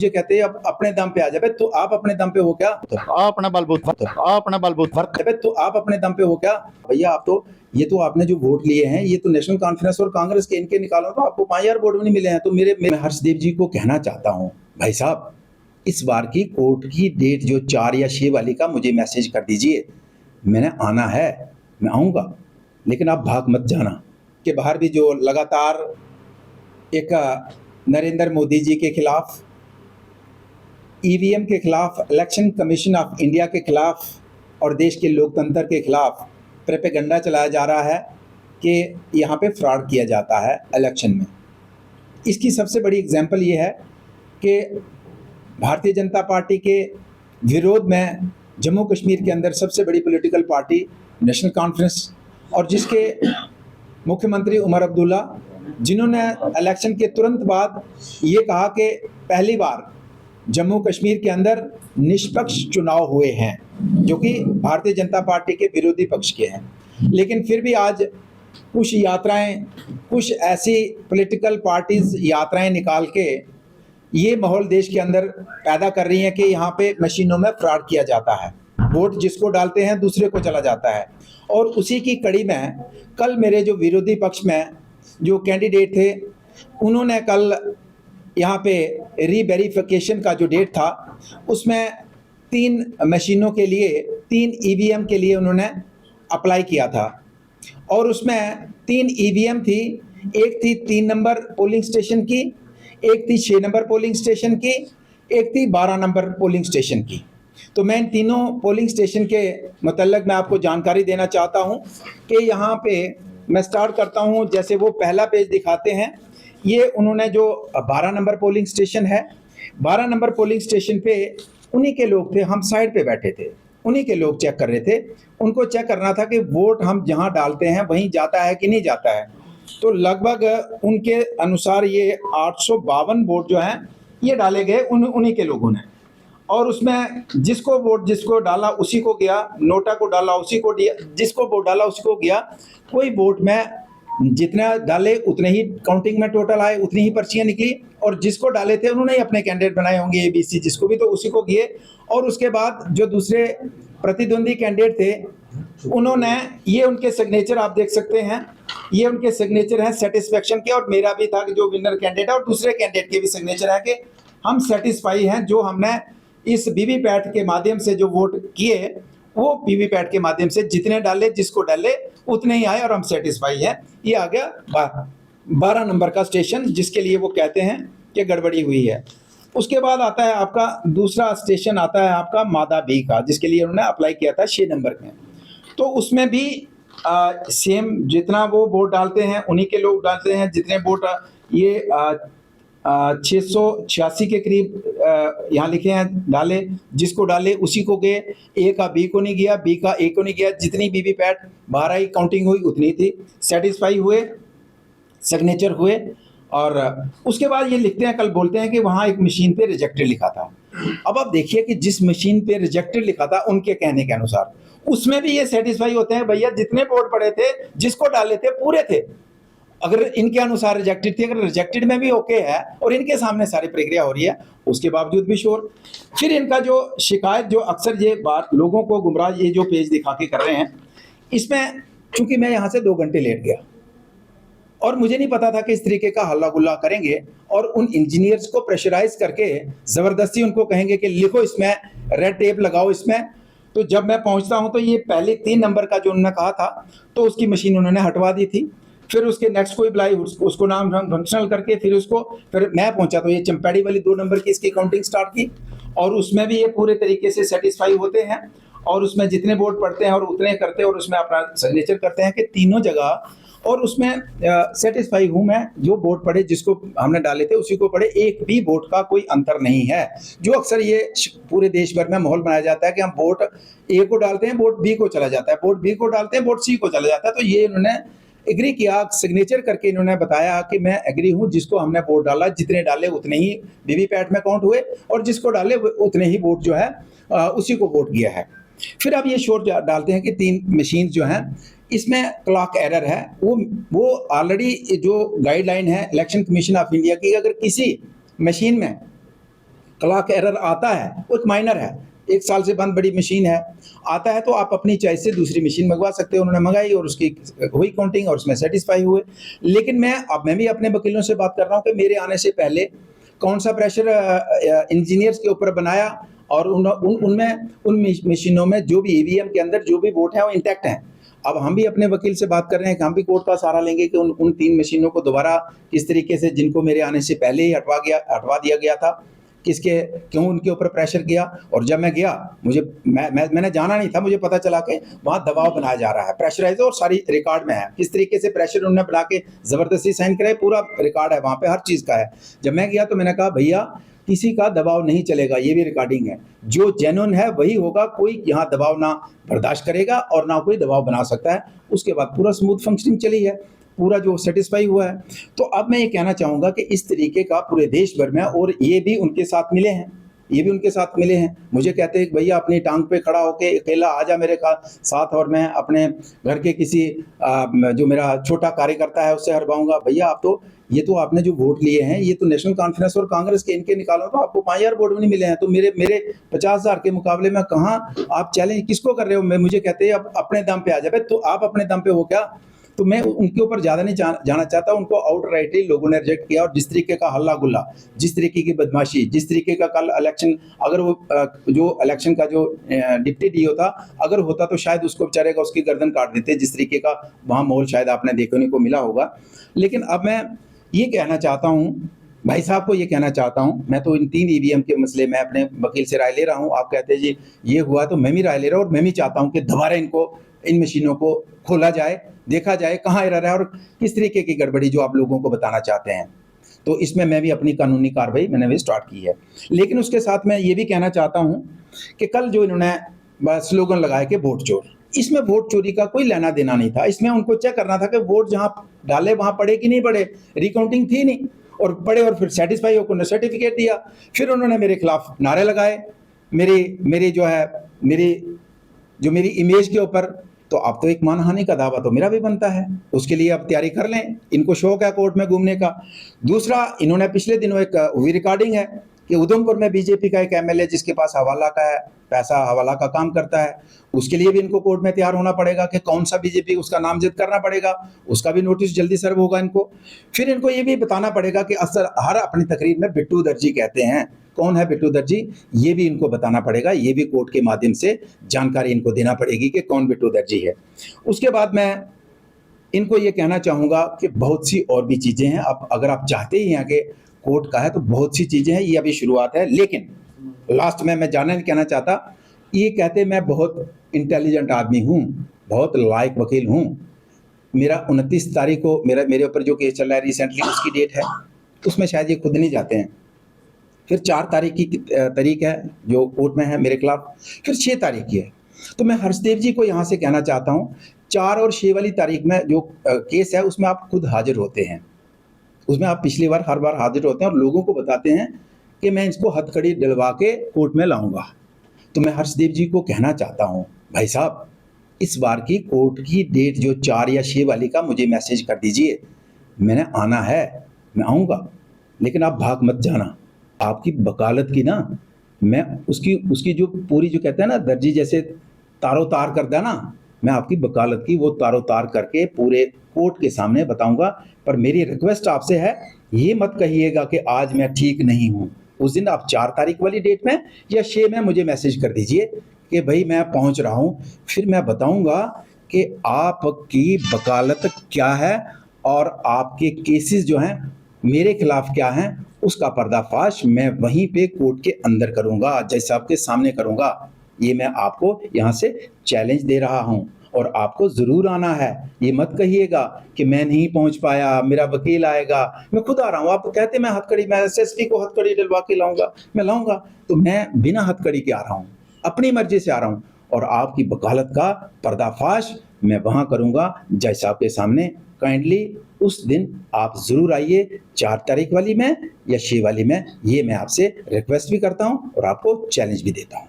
मुझे कहते हैं अब अपने दम पे आ जाए, तो आप अपने दम पे हो क्या? अपना बलबूता तो आप अपने दम पे हो क्या? भैया आप तो ये तो आपने जो वोट लिए हैं ये तो नेशनल कॉन्फ्रेंस और कांग्रेस के इनके निकालो तो आपको 5000 वोट भी नहीं मिले हैं। तो मैं हर्षदेव जी को कहना चाहता हूँ, भाई साहब इस बार की कोर्ट की डेट जो 4 या 6 वाली का मुझे मैसेज कर दीजिए, मैंने आना है, मैं आऊँगा, लेकिन आप भाग मत जाना। के बाहर भी जो लगातार एक नरेंद्र मोदी जी के खिलाफ, ईवीएम के खिलाफ, इलेक्शन कमीशन ऑफ इंडिया के खिलाफ और देश के लोकतंत्र के खिलाफ प्रोपेगेंडा चलाया जा रहा है कि यहाँ पे फ्रॉड किया जाता है इलेक्शन में। इसकी सबसे बड़ी एग्जांपल ये है कि भारतीय जनता पार्टी के विरोध में जम्मू कश्मीर के अंदर सबसे बड़ी पॉलिटिकल पार्टी नेशनल कॉन्फ्रेंस और जिसके मुख्यमंत्री उमर अब्दुल्ला, जिन्होंने इलेक्शन के तुरंत बाद ये कहा कि पहली बार जम्मू कश्मीर के अंदर निष्पक्ष चुनाव हुए हैं, जो कि भारतीय जनता पार्टी के विरोधी पक्ष के हैं। लेकिन फिर भी आज कुछ यात्राएं, कुछ ऐसी पॉलिटिकल पार्टीज यात्राएं निकाल के ये माहौल देश के अंदर पैदा कर रही हैं कि यहाँ पे मशीनों में फ्रॉड किया जाता है, वोट जिसको डालते हैं दूसरे को चला जाता है। और उसी की कड़ी में कल मेरे जो विरोधी पक्ष में जो कैंडिडेट थे, उन्होंने कल यहाँ पे रीवेरिफिकेशन का जो डेट था उसमें 3 मशीनों के लिए, 3 ईवीएम के लिए उन्होंने अप्लाई किया था और उसमें 3 ईवीएम थी। एक थी 3 नंबर पोलिंग स्टेशन की, एक थी 6 नंबर पोलिंग स्टेशन की, एक थी 12 नंबर पोलिंग स्टेशन की। तो मैं इन तीनों पोलिंग स्टेशन के मतलब मैं आपको जानकारी देना चाहता हूं कि यहाँ पे मैं स्टार्ट करता हूं, जैसे वो पहला पेज दिखाते हैं, ये उन्होंने जो 12 नंबर पोलिंग स्टेशन है, 12 नंबर पोलिंग स्टेशन पे उन्हीं के लोग थे, हम साइड पे बैठे थे, उन्हीं के लोग चेक कर रहे थे। उनको चेक करना था कि वोट हम जहाँ डालते हैं वहीं जाता है कि नहीं जाता है। तो लगभग उनके अनुसार ये 852 वोट जो हैं ये डाले गए उन्हीं के लोगों ने। और उसमें जिसको डाला उसी को गया, नोटा को डाला उसी को दिया, जिसको वोट डाला उसी को गया। कोई वोट में जितना डाले उतने ही काउंटिंग में टोटल आए, उतनी ही पर्चियां निकली, और जिसको डाले थे उन्होंने ही अपने कैंडिडेट बनाए होंगे ABC, जिसको भी, तो उसी को किए। और उसके बाद जो दूसरे प्रतिद्वंदी कैंडिडेट थे उन्होंने, ये उनके सिग्नेचर आप देख सकते हैं, ये उनके सिग्नेचर हैं सेटिस्फेक्शन के, और मेरा भी था कि जो विनर कैंडिडेट है, और दूसरे कैंडिडेट के भी सिग्नेचर है कि हम सेटिस्फाई हैं, जो हमने इस वीवीपैट के माध्यम से जो वोट किए वो वीवीपैट के माध्यम से जितने डाले, जिसको डाले उतने ही आए और हम सेटिस्फाई हैं। ये आ गया 12 नंबर का स्टेशन, जिसके लिए वो कहते हैं कि गड़बड़ी हुई है। उसके बाद आता है आपका दूसरा स्टेशन, आता है आपका मादा बी का, जिसके लिए उन्होंने अप्लाई किया था 6 नंबर में। तो उसमें भी सेम, जितना वो वोट डालते हैं उन्हीं के लोग डालते हैं, जितने वोट ये 686 के करीब यहाँ लिखे हैं डाले, जिसको डाले उसी को गए। ए का बी को नहीं गया, बी का ए को नहीं गया, जितनी वीवीपैट बाहर आई काउंटिंग हुई उतनी थी, सेटिस्फाई हुए, सिग्नेचर हुए। और उसके बाद ये लिखते हैं, कल बोलते हैं कि वहाँ एक मशीन पे रिजेक्टेड लिखा था। अब आप देखिए कि जिस मशीन पे रिजेक्टेड लिखा था उनके कहने के अनुसार उसमें भी ये सेटिस्फाई होते हैं, भैया जितने वोट पड़े थे, जिसको डाले थे पूरे थे। अगर इनके अनुसार रिजेक्टेड थी, अगर रिजेक्टेड में भी ओके है और इनके सामने सारी प्रक्रिया हो रही है, उसके बावजूद भी शोर। फिर इनका जो शिकायत, जो अक्सर ये बात लोगों को गुमराह, ये जो पेज दिखा के कर रहे हैं, इसमें चूंकि मैं यहाँ से 2 घंटे लेट गया और मुझे नहीं पता था कि इस तरीके का हल्ला गुल्ला करेंगे और उन इंजीनियर्स को प्रेशराइज करके जबरदस्ती उनको कहेंगे कि लिखो इसमें, रेड टेप लगाओ इसमें। तो जब मैं पहुंचता हूं तो ये पहले 3 नंबर का जो उन्होंने कहा था तो उसकी मशीन उन्होंने हटवा दी थी। फिर उसके नेक्स्ट कोई बुलाई, उसको नाम फंक्शनल करके फिर मैं पहुंचा तो ये चंपेड़ी वाली 2 नंबर की इसकी काउंटिंग स्टार्ट की, और उसमें भी ये पूरे तरीके से सेटिस्फाई होते हैं और उसमें जितने वोट पड़ते हैं और उतने करते हैं और उसमें अपना सिग्नेचर करते हैं कि तीनों जगह। और उसमें सेटिस्फाई हूँ मैं, जो वोट पड़े जिसको हमने डाले थे उसी को पड़े, एक भी वोट का कोई अंतर नहीं है। जो अक्सर ये पूरे देश भर में माहौल बनाया जाता है कि हम वोट ए को डालते हैं, वोट बी को चला जाता है, वोट बी को डालते हैं, वोट सी को चला जाता है। तो ये इन्होंने एग्री किया, सिग्नेचर करके इन्होंने बताया कि मैं एग्री हूं, जिसको हमने वोट डाला, जितने डाले उतने ही वीवीपैट में काउंट हुए और जिसको डाले उतने ही वोट जो है उसी को वोट किया है। फिर अब ये शोर डालते हैं कि 3 मशीन जो हैं इसमें क्लॉक एरर है। वो ऑलरेडी जो गाइडलाइन है इलेक्शन कमीशन ऑफ इंडिया की, अगर किसी मशीन में क्लॉक एरर आता है, वो एक माइनर है, 1 साल से बंद बड़ी मशीन है, आता है तो आप अपनी चॉइस से दूसरी मशीन मंगवा सकते हो। उन्होंने मंगाई और उसकी हुई काउंटिंग और उसमें सेटिस्फाई हुए। लेकिन मैं भी अपने वकीलों से बात कर रहा हूँ कि मेरे आने से पहले कौन सा प्रेशर इंजीनियर्स के ऊपर बनाया, और उन मशीनों में जो भी ईवीएम के अंदर जो भी वोट है वो इंटैक्ट हैं। अब हम भी अपने वकील से बात कर रहे हैं कि हम भी कोर्ट का सहारा लेंगे कि उन 3 मशीनों को दोबारा किस तरीके से, जिनको मेरे आने से पहले ही हटवा दिया गया था, क्यों उनके ऊपर प्रेशर किया। और जब मैं गया, मैंने जाना नहीं था, मुझे पता चला कि वहाँ दबाव बनाया जा रहा है, प्रेशराइज, और सारी रिकॉर्ड में है किस तरीके से प्रेशर उन्होंने बना के ज़बरदस्ती साइन कराए, पूरा रिकॉर्ड है वहाँ पे, हर चीज़ का है। जब मैं गया तो मैंने कहा भैया किसी का दबाव नहीं चलेगा, ये भी रिकॉर्डिंग है, जो जेन्युइन है वही होगा, कोई यहाँ दबाव ना बर्दाश्त करेगा और ना कोई दबाव बना सकता है। उसके बाद पूरा स्मूथ फंक्शनिंग चली है, पूरा जो सेटिस्फाई हुआ है। तो अब मैं ये कहना चाहूँगा कि इस तरीके का पूरे देश भर में, और ये भी उनके साथ मिले हैं, मुझे कहते हैं कि भैया अपनी टांग पे खड़ा होके अकेला आ जा मेरे साथ, और मैं अपने घर के किसी जो मेरा छोटा कार्यकर्ता है उससे हरवाऊंगा। भैया ये तो आपने जो वोट लिए हैं, ये तो नेशनल कॉन्फ्रेंस और कांग्रेस के इनके निकालो तो आपको 5000 वोट भी नहीं मिले हैं, तो मेरे 50,000 के मुकाबले में कहाँ आप चैलेंज किसको कर रहे हो। मुझे कहते हैं अब अपने दम पे आ जाए, तो आप अपने दम पे हो क्या। तो मैं उनके ऊपर ज़्यादा नहीं जाना चाहता, उनको आउटराइटली लोगों ने रिजेक्ट किया। और जिस तरीके का हल्ला गुल्ला, जिस तरीके की बदमाशी, जिस तरीके का कल इलेक्शन, अगर वो जो इलेक्शन का जो डिप्टी डीओ था, अगर होता तो शायद उसको बेचारे का उसकी गर्दन काट देते, जिस तरीके का वहाँ माहौल शायद आपने देखने को मिला होगा। लेकिन अब मैं ये कहना चाहता हूँ, भाई साहब को ये कहना चाहता हूँ, मैं तो इन 3 ईवीएम के मसले में अपने वकील से राय ले रहा हूँ। आप कहते हैं जी ये हुआ, तो मैं भी राय ले रहा हूँ, और मैं भी चाहता हूँ कि दोबारा इन मशीनों को खोला जाए, देखा जाए कहाँ एरर है और किस तरीके की गड़बड़ी जो आप लोगों को बताना चाहते हैं। तो इसमें मैं भी अपनी कानूनी कार्रवाई मैंने भी स्टार्ट की है। लेकिन उसके साथ मैं ये भी कहना चाहता हूँ कि कल जो इन्होंने स्लोगन लगाया कि वोट चोर, इसमें वोट चोरी का कोई लेना देना नहीं था। इसमें उनको चेक करना था कि वोट जहाँ डाले वहाँ पड़े कि नहीं पड़े, रिकाउंटिंग थी नहीं, और पड़े, और फिर सेटिस्फाई होकर सर्टिफिकेट दिया। फिर उन्होंने मेरे खिलाफ नारे लगाए, मेरी इमेज के ऊपर। तो अब तो एक मानहानि का दावा तो मेरा भी बनता है, उसके लिए अब तैयारी कर लें, इनको शौक है कोर्ट में घूमने का। दूसरा, इन्होंने पिछले दिनों एक हुई रिकॉर्डिंग है कि उधमपुर में बीजेपी का एक एमएलए जिसके पास हवाला का है, पैसा हवाला का काम करता है, उसके लिए भी इनको कोर्ट में तैयार होना पड़ेगा कि कौन सा बीजेपी, उसका नामजद करना पड़ेगा, उसका भी नोटिस जल्दी सर्व होगा इनको। फिर इनको ये भी बताना पड़ेगा कि हर अपनी तकरीर में बिट्टू दर्जी कहते हैं, कौन है बिट्टू दर्जी, ये भी इनको बताना पड़ेगा, ये भी कोर्ट के माध्यम से जानकारी इनको देना पड़ेगी कि कौन बिट्टू दर्जी है। उसके बाद मैं इनको ये कहना चाहूँगा कि बहुत सी और भी चीज़ें हैं। अब अगर आप चाहते ही हैं कि कोर्ट का है तो बहुत सी चीज़ें हैं, ये अभी शुरुआत है। लेकिन लास्ट में मैं जाना नहीं कहना चाहता, ये कहते मैं बहुत इंटेलिजेंट आदमी हूँ, बहुत लायक वकील हूँ। मेरा 29 तारीख को मेरे ऊपर जो केस चल रहा है रिसेंटली, उसकी डेट है, उसमें शायद ये खुद नहीं जाते हैं। फिर 4 तारीख की तारीख है जो कोर्ट में है मेरे खिलाफ, फिर 6 तारीख की है। तो मैं हर्षदेव जी को यहाँ से कहना चाहता हूँ, 4 और 6 वाली तारीख में जो केस है उसमें आप खुद हाजिर होते हैं, उसमें आप पिछली बार हर बार हाजिर होते हैं और लोगों को बताते हैं कि मैं इसको हथकड़ी डलवा के कोर्ट में लाऊंगा। तो मैं हर्षदेव जी को कहना चाहता हूँ, भाई साहब इस बार की कोर्ट की डेट जो 4 या 6 वाली का मुझे मैसेज कर दीजिए, मैंने आना है, मैं आऊँगा, लेकिन आप भाग मत जाना। आपकी वकालत की ना, मैं उसकी जो पूरी जो कहते हैं ना दर्जी जैसे तारो तार कर देना, मैं आपकी वकालत की वो तारो तार करके पूरे कोर्ट के सामने बताऊंगा। पर मेरी रिक्वेस्ट आपसे है, ये मत कहिएगा कि आज मैं ठीक नहीं हूँ। उस दिन आप 4 तारीख वाली डेट में या 6 में मुझे मैसेज कर दीजिए कि भाई मैं पहुँच रहा हूँ, फिर मैं बताऊँगा कि आपकी वकालत क्या है और आपके केसेस जो हैं मेरे खिलाफ क्या हैं, उसका पर्दाफाश मैं वहीं पे कोर्ट के अंदर करूँगा, जज साहब के सामने करूँगा। ये मैं आपको यहाँ से चैलेंज दे रहा हूँ और आपको ज़रूर आना है। ये मत कहिएगा कि मैं नहीं पहुँच पाया, मेरा वकील आएगा, मैं खुद आ रहा हूँ। आप कहते मैं हथकड़ी, मैं एसएसपी को हथकड़ी डलवा के लाऊंगा, मैं लाऊंगा, तो मैं बिना हथकड़ी के आ रहा हूँ, अपनी मर्जी से आ रहा हूँ और आपकी वकालत का पर्दाफाश मैं वहाँ करूँगा जज साहब के सामने। काइंडली उस दिन आप ज़रूर आइए, 4 तारीख वाली में या 6 वाली में, ये मैं आपसे रिक्वेस्ट भी करता हूँ और आपको चैलेंज भी देता हूँ।